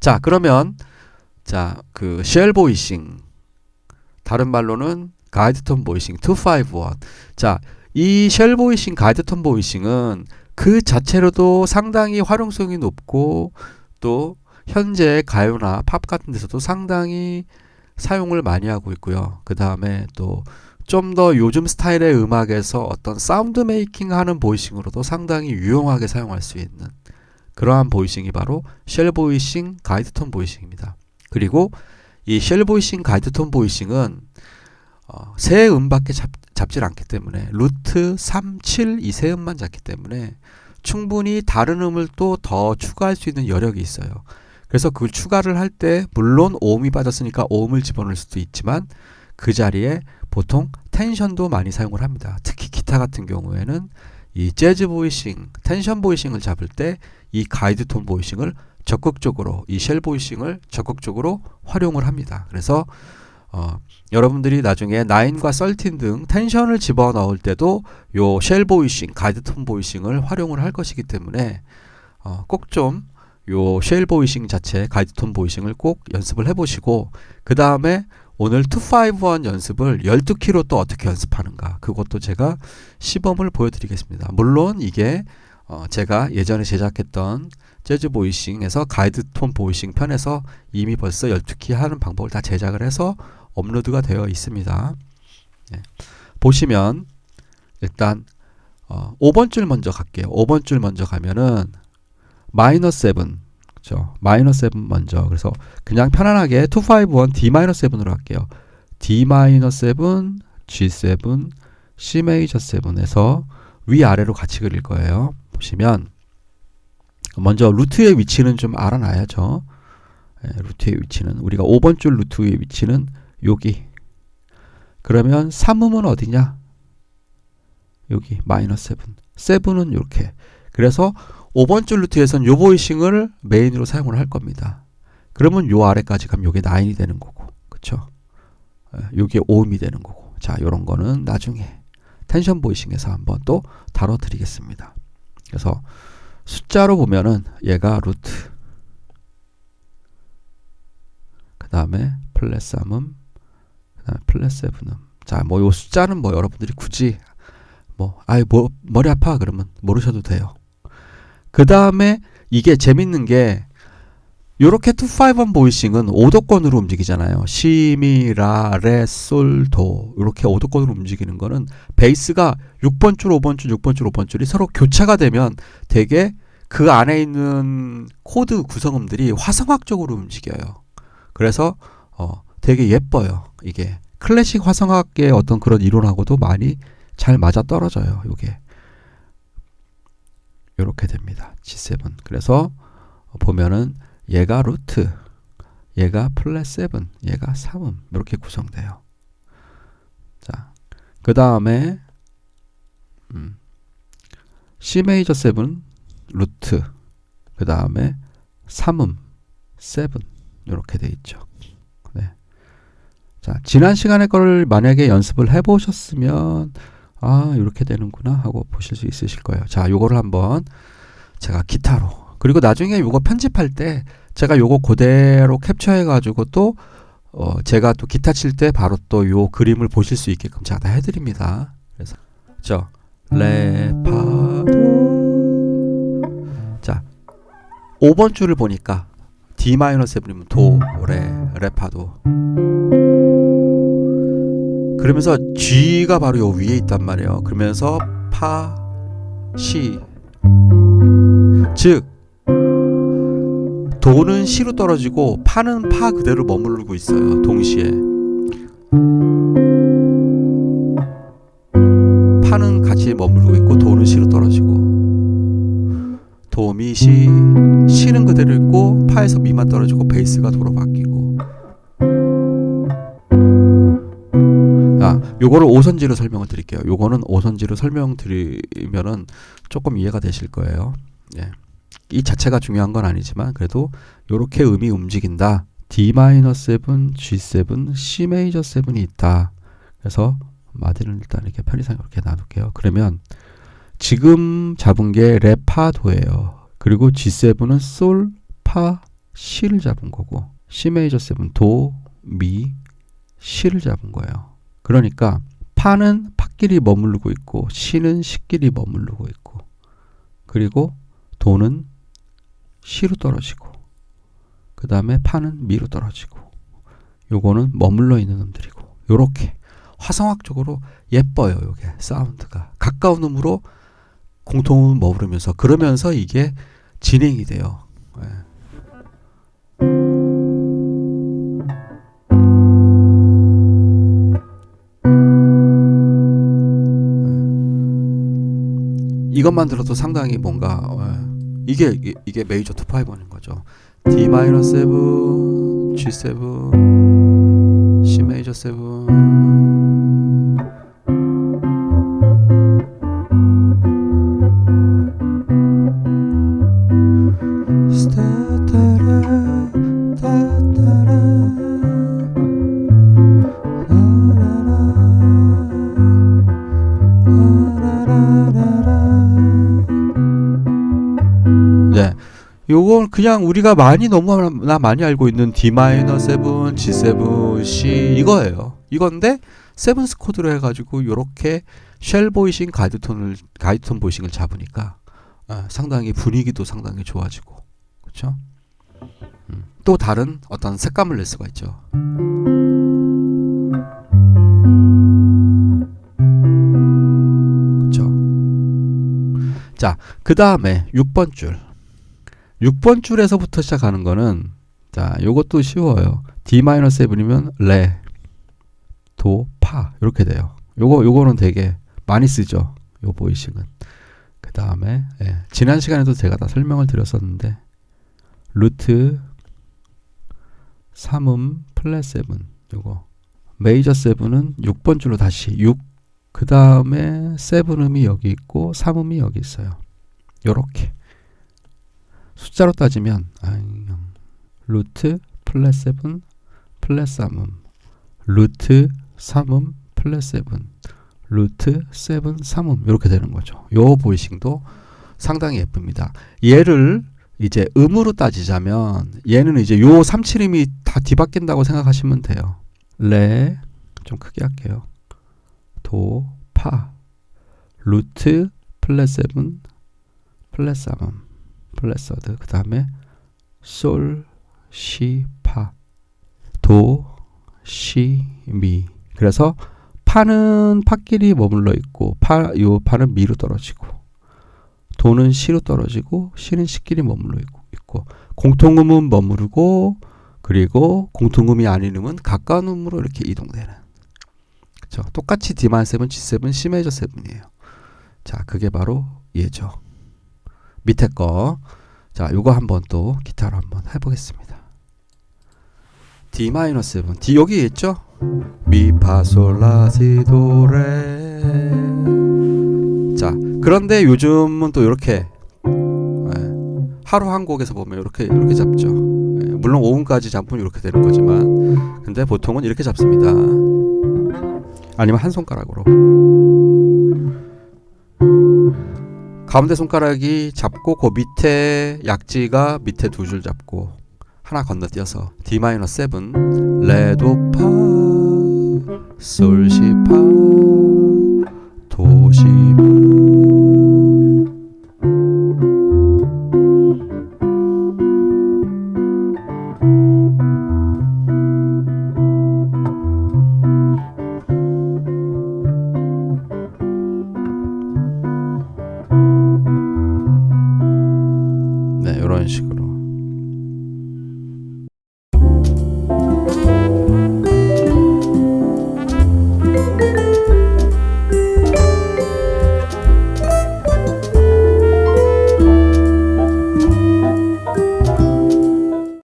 자, 그러면 자, 그 쉘 보이싱, 다른 말로는 가이드 톤 보이싱 251. 자, 이 쉘 보이싱, 가이드 톤 보이싱은 그 자체로도 상당히 활용성이 높고 또 현재 가요나 팝 같은 데서도 상당히 사용을 많이 하고 있고요. 그 다음에 또 좀 더 요즘 스타일의 음악에서 어떤 사운드 메이킹 하는 보이싱으로도 상당히 유용하게 사용할 수 있는 그러한 보이싱이 바로 쉘 보이싱, 가이드 톤 보이싱입니다. 그리고 이 쉘 보이싱, 가이드 톤 보이싱은 세 음밖에 잡질 않기 때문에 루트, 3, 7 이 세 음만 잡기 때문에 충분히 다른 음을 또 더 추가할 수 있는 여력이 있어요. 그래서 그 추가를 할 때 물론 오음이 빠졌으니까 오음을 집어넣을 수도 있지만 그 자리에 보통 텐션도 많이 사용을 합니다. 특히 기타 같은 경우에는 이 재즈 보이싱, 텐션 보이싱을 잡을 때 이 가이드 톤 보이싱을 적극적으로, 이 쉘 보이싱을 적극적으로 활용을 합니다. 그래서 여러분들이 나중에 9과 13 등 텐션을 집어넣을 때도 요 쉘 보이싱, 가이드 톤 보이싱을 활용을 할 것이기 때문에 꼭 좀 요 쉘 보이싱 자체, 가이드 톤 보이싱을 꼭 연습을 해보시고 그 다음에 오늘 251 연습을 12키로 또 어떻게 연습하는가 그것도 제가 시범을 보여드리겠습니다. 물론 이게 제가 예전에 제작했던 재즈 보이싱에서 가이드 톤 보이싱 편에서 이미 벌써 12키 하는 방법을 다 제작을 해서 업로드가 되어 있습니다. 네. 보시면 일단 5번 줄 먼저 갈게요. 5번 줄 먼저 가면은 마이너 7, 그렇죠? 마이너 7 먼저. 그래서 그냥 편안하게 251 D 마이너 7으로 할게요. D 마이너 7, G7, C 메이저 7에서 위아래로 같이 그릴 거예요. 보시면 먼저 루트의 위치는 좀 알아놔야죠. 네, 루트의 위치는 우리가 5번 줄 루트의 위치는 여기. 그러면 3음은 어디냐? 여기 마이너 7. 7은 이렇게. 그래서 5번 줄 루트에서는 요 보이싱을 메인으로 사용을 할 겁니다. 그러면 요 아래까지 가면 요게 9이 되는 거고. 그쵸? 요게 5음이 되는 거고. 자, 요런 거는 나중에 텐션 보이싱에서 한번 또 다뤄드리겠습니다. 그래서 숫자로 보면은 얘가 루트, 그 다음에 플랫 3음, 그 다음에 플랫 7음. 자, 뭐 요 숫자는 뭐 여러분들이 굳이 머리 아파 그러면 모르셔도 돼요. 그 다음에 이게 재밌는 게 요렇게 251 보이싱은 5도권으로 움직이잖아요. 시, 미, 라, 레, 솔, 도 이렇게 5도권으로 움직이는 거는 베이스가 6번 줄, 5번 줄, 6번 줄, 5번 줄이 서로 교차가 되면 되게 그 안에 있는 코드 구성음들이 화성학적으로 움직여요. 그래서 되게 예뻐요. 이게 클래식 화성학의 어떤 그런 이론하고도 많이 잘 맞아 떨어져요. 요게 요렇게 됩니다. G7. 그래서 보면은 얘가 루트, 얘가 플랫 7, 얘가 3음 이렇게 구성돼요. 자, 그 다음에 C 메이저 7 루트, 그 다음에 3음 7 이렇게 돼 있죠. 네. 자, 지난 시간에 거를 만약에 연습을 해보셨으면 이렇게 되는구나 하고 보실 수 있으실 거예요. 자, 요거를 한번 제가 기타로, 그리고 나중에 요거 편집할 때 제가 요거 그대로 캡처해 가지고 또 제가 또 기타 칠 때 바로 또 요 그림을 보실 수 있게끔 제가 다 해드립니다. 그래서 레, 파, 도. 자, 5번 줄을 보니까 D 마이너 7이면 도, 레, 파, 도. 그러면서 G가 바로 요 위에 있단 말이에요. 그러면서 파, 시. 즉 도는 시로 떨어지고 파는 파 그대로 머무르고 있어요. 동시에 파는 같이 머무르고 있고 도는 시로 떨어지고, 도, 미, 시, 시는 그대로 있고 파에서 미만 떨어지고 베이스가 도로 바뀌고. 요거를 오선지로 설명을 드릴게요. 요거는 오선지로 설명드리면은 조금 이해가 되실 거예요. 예. 이 자체가 중요한 건 아니지만 그래도 요렇게 음이 움직인다. D-7, G7, C 메이저 7이 있다. 그래서 마디는 일단 이렇게 편의상 이렇게 놔둘게요. 그러면 지금 잡은 게 레, 파, 도예요. 그리고 G7은 솔, 파, C를 잡은 거고 C 메이저 7 도, 미, C를 잡은 거예요. 그러니까 파는 파끼리 머무르고 있고 C는 C끼리 머무르고 있고 그리고 도는 C로 떨어지고 그 다음에 파는 미로 떨어지고 요거는 머물러 있는 음들이고 요렇게 화성학적으로 예뻐요. 요게 사운드가 가까운 음으로 공통음을 머무르면서 그러면서 이게 진행이 돼요. 예. 이것만 들어도 상당히 뭔가 이게 메이저 2-5인 거죠. D-7, G7, C 메이저 7. 네. 요건 그냥 우리가 너무나 많이 알고 있는 D-7, G7, C 이거예요. 이건데 세븐스 코드로 해가지고 요렇게 쉘 보이싱 가이드톤 보이싱을 잡으니까 상당히 분위기도 상당히 좋아지고 그렇죠? 또 다른 어떤 색감을 낼 수가 있죠. 그렇죠? 자, 그 다음에 6번 줄. 6번 줄에서부터 시작하는 거는 자, 요것도 쉬워요. D-7이면 레, 도, 파 이렇게 돼요. 요거는 되게 많이 쓰죠. 요 보이싱은. 그 다음에 지난 시간에도 제가 다 설명을 드렸었는데 루트 3음 플랫 7 요거 메이저 7은 6번 줄로 다시 6 그 다음에 7음이 여기 있고 3음이 여기 있어요. 요렇게 숫자로 따지면 루트 플랫 7 플랫 3음 루트 3음 플랫 7 루트 7 3음 이렇게 되는 거죠. 요 보이싱도 상당히 예쁩니다. 얘를 이제 음으로 따지자면 얘는 이제 요 37음이 다 뒤바뀐다고 생각하시면 돼요. 레 좀 크게 할게요. 도, 파 루트 플랫 7 플랫 3음 플랫 서드 그 다음에 솔, 시, 파 도, 시, 미 그래서 파는 파끼리 머물러 있고 요 파는 미로 떨어지고 도는 시로 떨어지고 시는 시끼리 머물러 있고 공통음은 머무르고 그리고 공통음이 아닌 음은 가까운 음으로 이렇게 이동되는 그렇죠? 똑같이 D-7, G7, C 메이저 7이에요. 자, 그게 바로 얘죠. 밑에 거. 자, 요거 한번 또 기타로 한번 해보겠습니다. D-7, D 여기 있죠? 미, 파, 솔, 라, 시, 도, 레. 자, 그런데 요즘은 또 이렇게 하루 한 곡에서 보면 이렇게 잡죠. 물론 5음까지 잡으면 이렇게 되는 거지만 근데 보통은 이렇게 잡습니다. 아니면 한 손가락으로 가운데 손가락이 잡고 그 밑에 약지가 밑에 두 줄 잡고 하나 건너뛰어서 D-7 레, 도, 파, 솔, 시, 파, 도, 시, 미 네, 이런 식으로